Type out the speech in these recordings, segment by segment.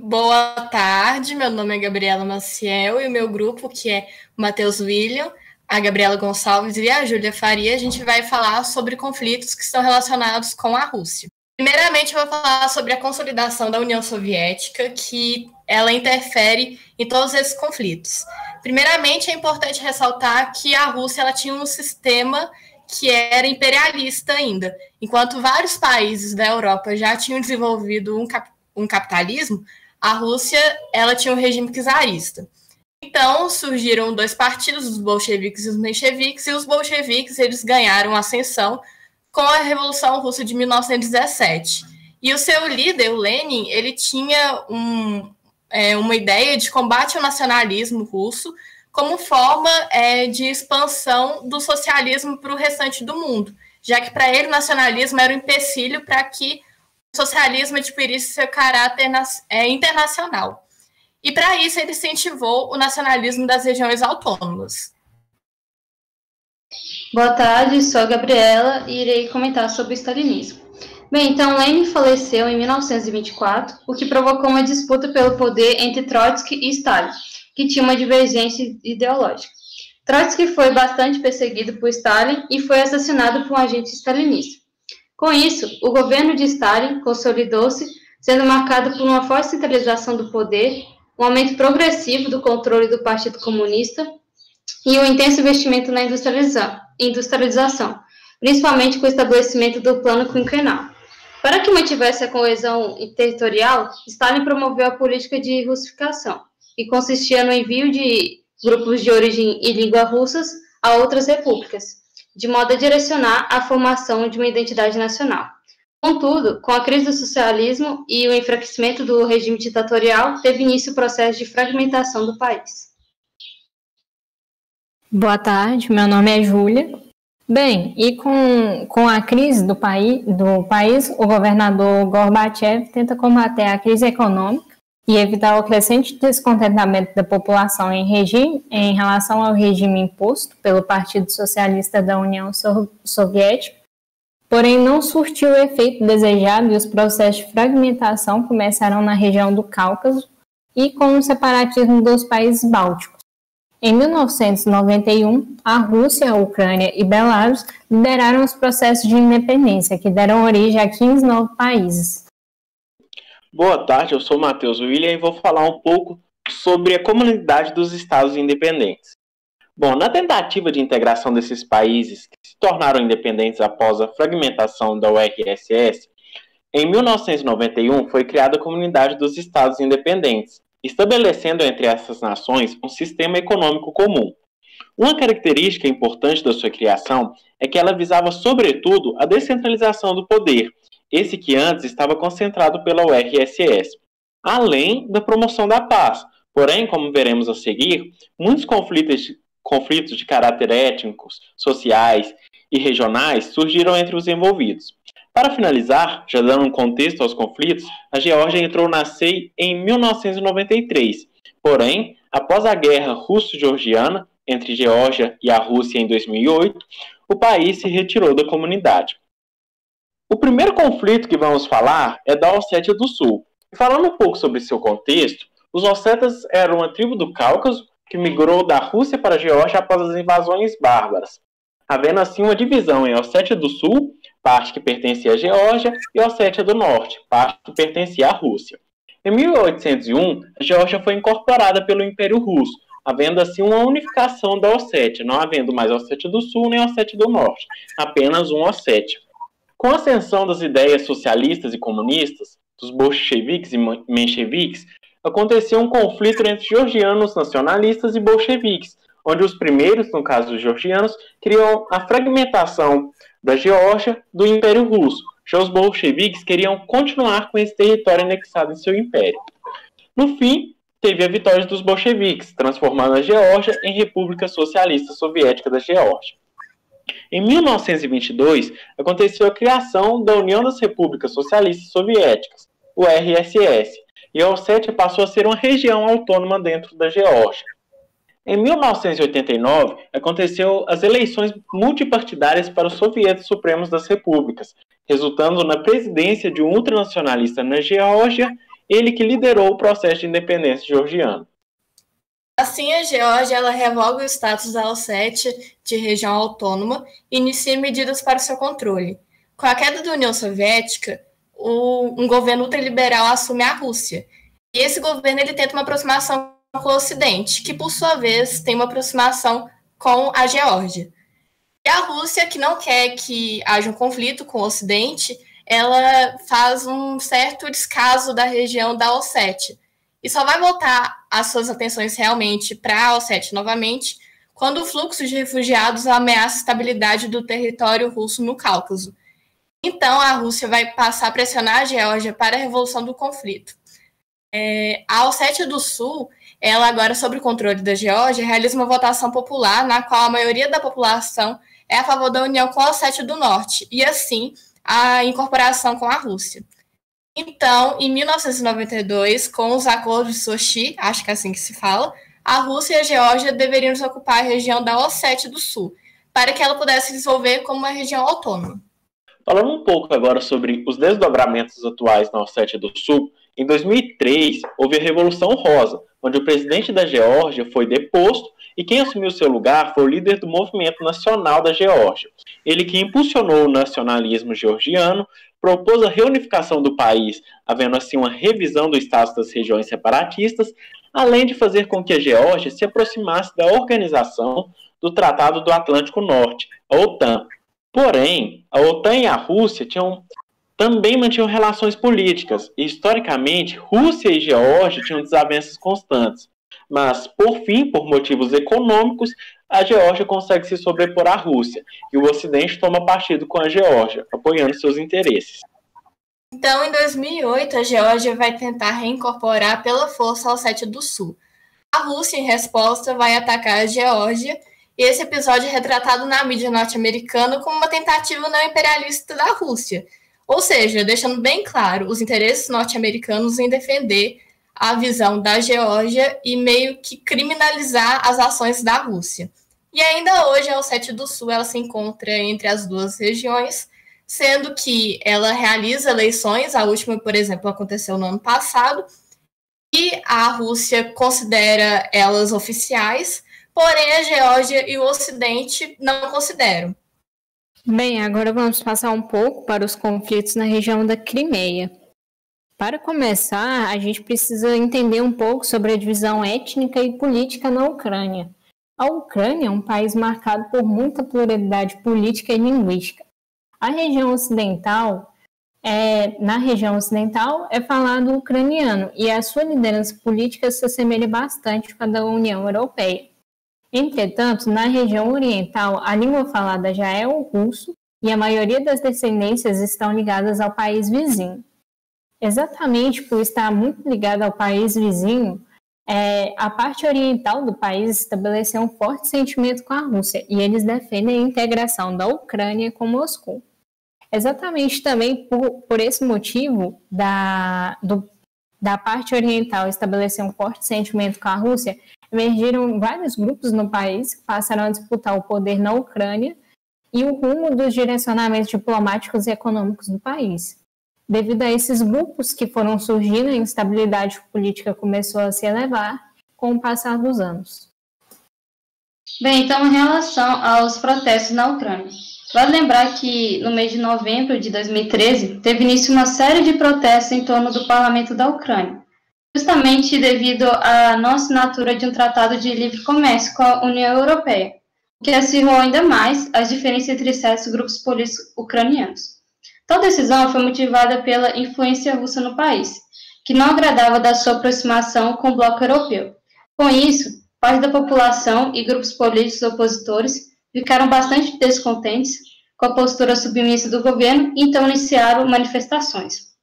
Boa tarde, meu nome é Gabriela Maciel e o meu grupo, que é o Matheus William, a Gabriela Gonçalves e a Júlia Faria, a gente vai falar sobre conflitos que estão relacionados com a Rússia. Primeiramente, eu vou falar sobre a consolidação da União Soviética, que ela interfere em todos esses conflitos. Primeiramente, é importante ressaltar que a Rússia ela tinha um sistema que era imperialista ainda. Enquanto vários países da Europa já tinham desenvolvido um capitalismo, a Rússia ela tinha um regime czarista. Então, surgiram dois partidos, os bolcheviques e os mencheviques, e os bolcheviques eles ganharam ascensão com a Revolução Russa de 1917. E o seu líder, o Lenin, ele tinha uma ideia de combate ao nacionalismo russo como forma de expansão do socialismo para o restante do mundo, já que para ele o nacionalismo era um empecilho para que o socialismo adquirisse seu caráter internacional. E para isso ele incentivou o nacionalismo das regiões autônomas. Boa tarde, sou a Gabriela e irei comentar sobre o stalinismo. Bem, então Lenin faleceu em 1924, o que provocou uma disputa pelo poder entre Trotsky e Stalin, que tinha uma divergência ideológica. Trotsky foi bastante perseguido por Stalin e foi assassinado por um agente stalinista. Com isso, o governo de Stalin consolidou-se, sendo marcado por uma forte centralização do poder, um aumento progressivo do controle do Partido Comunista e um intenso investimento na industrialização, principalmente com o estabelecimento do Plano Quinquenal. Para que mantivesse a coesão territorial, Stalin promoveu a política de russificação, que consistia no envio de grupos de origem e língua russas a outras repúblicas, de modo a direcionar a formação de uma identidade nacional. Contudo, com a crise do socialismo e o enfraquecimento do regime ditatorial, teve início o processo de fragmentação do país. Boa tarde, meu nome é Júlia. Bem, e com a crise do país, o governador Gorbachev tenta combater a crise econômica e evitar o crescente descontentamento da população em relação ao regime imposto pelo Partido Socialista da União Soviética, porém não surtiu o efeito desejado e os processos de fragmentação começaram na região do Cáucaso e com o separatismo dos países bálticos. Em 1991, a Rússia, a Ucrânia e Belarus lideraram os processos de independência, que deram origem a 15 novos países. Boa tarde, eu sou Matheus William e vou falar um pouco sobre a comunidade dos Estados independentes. Bom, na tentativa de integração desses países que se tornaram independentes após a fragmentação da URSS, em 1991 foi criada a Comunidade dos Estados Independentes, estabelecendo entre essas nações um sistema econômico comum. Uma característica importante da sua criação é que ela visava, sobretudo, a descentralização do poder, esse que antes estava concentrado pela URSS, além da promoção da paz. Porém, como veremos a seguir, muitos conflitos de caráter étnicos, sociais e regionais surgiram entre os envolvidos. Para finalizar, já dando um contexto aos conflitos, a Geórgia entrou na CEI em 1993. Porém, após a guerra russo-georgiana entre Geórgia e a Rússia em 2008, o país se retirou da comunidade. O primeiro conflito que vamos falar é da Ossétia do Sul. E falando um pouco sobre seu contexto, os ossetas eram uma tribo do Cáucaso que migrou da Rússia para a Geórgia após as invasões bárbaras, havendo assim uma divisão em Ossétia do Sul, parte que pertencia à Geórgia, e Ossétia do Norte, parte que pertencia à Rússia. Em 1801, a Geórgia foi incorporada pelo Império Russo, havendo assim uma unificação da Ossétia, não havendo mais Ossétia do Sul nem Ossétia do Norte, apenas uma Ossétia. Com a ascensão das ideias socialistas e comunistas, dos bolcheviques e mencheviques, aconteceu um conflito entre georgianos nacionalistas e bolcheviques, onde os primeiros, no caso dos georgianos, queriam a fragmentação da Geórgia do Império Russo. Já os bolcheviques queriam continuar com esse território anexado em seu império. No fim, teve a vitória dos bolcheviques, transformando a Geórgia em República Socialista Soviética da Geórgia. Em 1922, aconteceu a criação da União das Repúblicas Socialistas Soviéticas, o RSS, e a Ossétia passou a ser uma região autônoma dentro da Geórgia. Em 1989, aconteceu as eleições multipartidárias para os Sovietes Supremos das Repúblicas, resultando na presidência de um ultranacionalista na Geórgia, ele que liderou o processo de independência georgiano. Assim, a Geórgia ela revoga o status da Ossétia de região autônoma e inicia medidas para o seu controle. Com a queda da União Soviética, um governo ultraliberal assume a Rússia. E esse governo ele tenta uma aproximação com o Ocidente, que, por sua vez, tem uma aproximação com a Geórgia. E a Rússia, que não quer que haja um conflito com o Ocidente, ela faz um certo descaso da região da Ossétia. E só vai voltar as suas atenções realmente para a Ossétia novamente quando o fluxo de refugiados ameaça a estabilidade do território russo no Cáucaso. Então, a Rússia vai passar a pressionar a Geórgia para a revolução do conflito. A Ossétia do Sul, ela agora, sob o controle da Geórgia, realiza uma votação popular na qual a maioria da população é a favor da união com a Ossétia do Norte e, assim, a incorporação com a Rússia. Então, em 1992, com os acordos de Sochi, acho que é assim que se fala, a Rússia e a Geórgia deveriam ocupar a região da Ossétia do Sul, para que ela pudesse se desenvolver como uma região autônoma. Falando um pouco agora sobre os desdobramentos atuais na Ossétia do Sul, em 2003 houve a Revolução Rosa, onde o presidente da Geórgia foi deposto e quem assumiu seu lugar foi o líder do Movimento Nacional da Geórgia. Ele que impulsionou o nacionalismo georgiano, propôs a reunificação do país, havendo assim uma revisão do status das regiões separatistas, além de fazer com que a Geórgia se aproximasse da organização do Tratado do Atlântico Norte, a OTAN. Porém, a OTAN e a Rússia também mantinham relações políticas, e historicamente, Rússia e Geórgia tinham desavenças constantes. Mas, por fim, por motivos econômicos, a Geórgia consegue se sobrepor à Rússia, e o Ocidente toma partido com a Geórgia, apoiando seus interesses. Então, em 2008, a Geórgia vai tentar reincorporar pela força a Ossétia do Sul. A Rússia, em resposta, vai atacar a Geórgia, e esse episódio é retratado na mídia norte-americana como uma tentativa neoimperialista da Rússia. Ou seja, deixando bem claro os interesses norte-americanos em defender a visão da Geórgia e meio que criminalizar as ações da Rússia. E ainda hoje a Ossétia do Sul ela se encontra entre as duas regiões, sendo que ela realiza eleições, a última, por exemplo, aconteceu no ano passado, e a Rússia considera elas oficiais, porém a Geórgia e o Ocidente não consideram. Bem, agora vamos passar um pouco para os conflitos na região da Crimeia. Para começar, a gente precisa entender um pouco sobre a divisão étnica e política na Ucrânia. A Ucrânia é um país marcado por muita pluralidade política e linguística. Na região ocidental é falado ucraniano e a sua liderança política se assemelha bastante com a da União Europeia. Entretanto, na região oriental, a língua falada já é o russo e a maioria das descendências estão ligadas ao país vizinho. Exatamente por estar muito ligada ao país vizinho, a parte oriental do país estabeleceu um forte sentimento com a Rússia e eles defendem a integração da Ucrânia com Moscou. Exatamente também por esse motivo da parte oriental estabelecer um forte sentimento com a Rússia, emergiram vários grupos no país que passaram a disputar o poder na Ucrânia e o rumo dos direcionamentos diplomáticos e econômicos do país. Devido a esses grupos que foram surgindo, a instabilidade política começou a se elevar com o passar dos anos. Bem, então, em relação aos protestos na Ucrânia, vale lembrar que no mês de novembro de 2013 teve início uma série de protestos em torno do parlamento da Ucrânia, justamente devido à não assinatura de um tratado de livre comércio com a União Europeia, o que acirrou ainda mais as diferenças entre certos grupos políticos ucranianos. Tal decisão foi motivada pela influência russa no país, que não agradava da sua aproximação com o bloco europeu. Com isso, parte da população e grupos políticos opositores ficaram bastante descontentes com a postura submissa do governo e então iniciaram manifestações.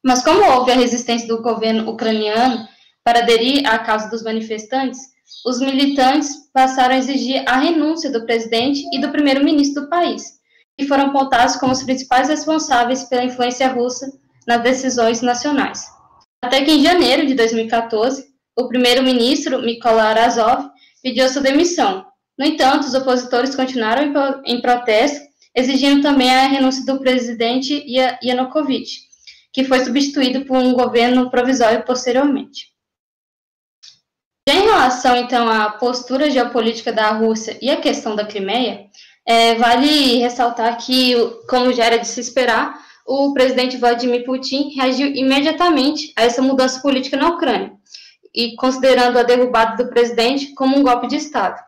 Mas como houve a resistência do governo ucraniano para aderir à causa dos manifestantes, os militantes passaram a exigir a renúncia do presidente e do primeiro-ministro do país, que foram apontados como os principais responsáveis pela influência russa nas decisões nacionais. Até que em janeiro de 2014, o primeiro-ministro Mykola Razov pediu a sua demissão. No entanto, os opositores continuaram em protesto, exigindo também a renúncia do presidente Yanukovych, que foi substituído por um governo provisório posteriormente. Em relação, então, à postura geopolítica da Rússia e a questão da Crimeia, vale ressaltar que, como já era de se esperar, o presidente Vladimir Putin reagiu imediatamente a essa mudança política na Ucrânia, e considerando a derrubada do presidente como um golpe de Estado.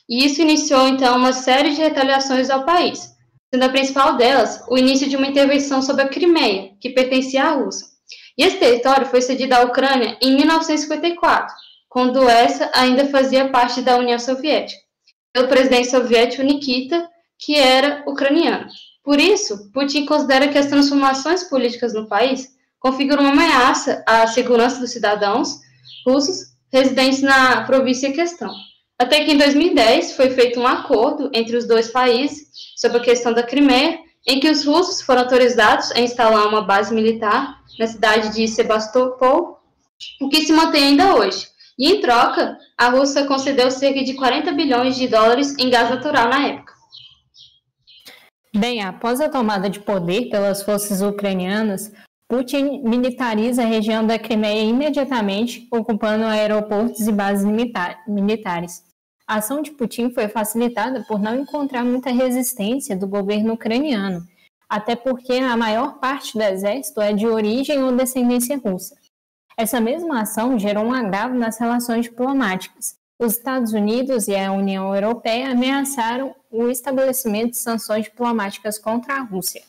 E isso iniciou, então, uma série de retaliações ao país, sendo a principal delas o início de uma intervenção sobre a Crimeia, que pertencia à Rússia. E esse território foi cedido à Ucrânia em 1954, quando essa ainda fazia parte da União Soviética, pelo presidente soviético Nikita, que era ucraniano. Por isso, Putin considera que as transformações políticas no país configuram uma ameaça à segurança dos cidadãos russos residentes na província em questão. Até que em 2010 foi feito um acordo entre os dois países sobre a questão da Crimeia, em que os russos foram autorizados a instalar uma base militar na cidade de Sebastopol, o que se mantém ainda hoje. E, em troca, a Rússia concedeu cerca de 40 bilhões de dólares em gás natural na época. Bem, após a tomada de poder pelas forças ucranianas, Putin militariza a região da Crimeia imediatamente, ocupando aeroportos e bases militares. A ação de Putin foi facilitada por não encontrar muita resistência do governo ucraniano, até porque a maior parte do exército é de origem ou descendência russa. Essa mesma ação gerou um agravo nas relações diplomáticas. Os Estados Unidos e a União Europeia ameaçaram o estabelecimento de sanções diplomáticas contra a Rússia.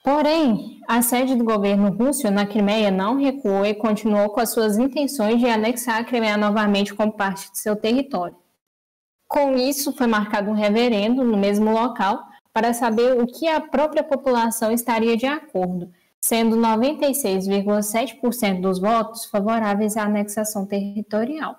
Porém, a sede do governo russo na Crimeia não recuou e continuou com as suas intenções de anexar a Crimeia novamente como parte de seu território. Com isso, foi marcado um referendo no mesmo local para saber o que a própria população estaria de acordo, sendo 96,7% dos votos favoráveis à anexação territorial.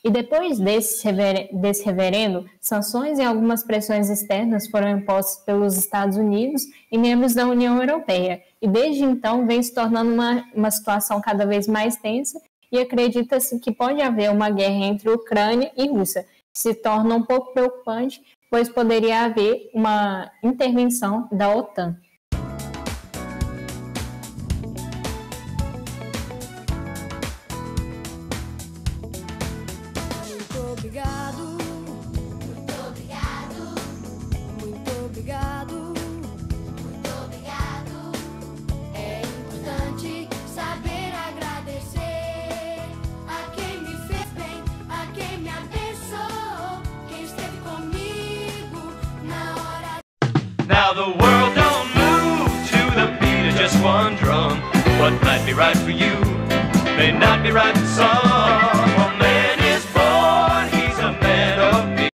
E depois desse referendo, sanções e algumas pressões externas foram impostas pelos Estados Unidos e membros da União Europeia. E desde então vem se tornando uma situação cada vez mais tensa e acredita-se que pode haver uma guerra entre Ucrânia e Rússia, que se torna um pouco preocupante, pois poderia haver uma intervenção da OTAN. Now the world don't move to the beat of just one drum. What might be right for you may not be right for some.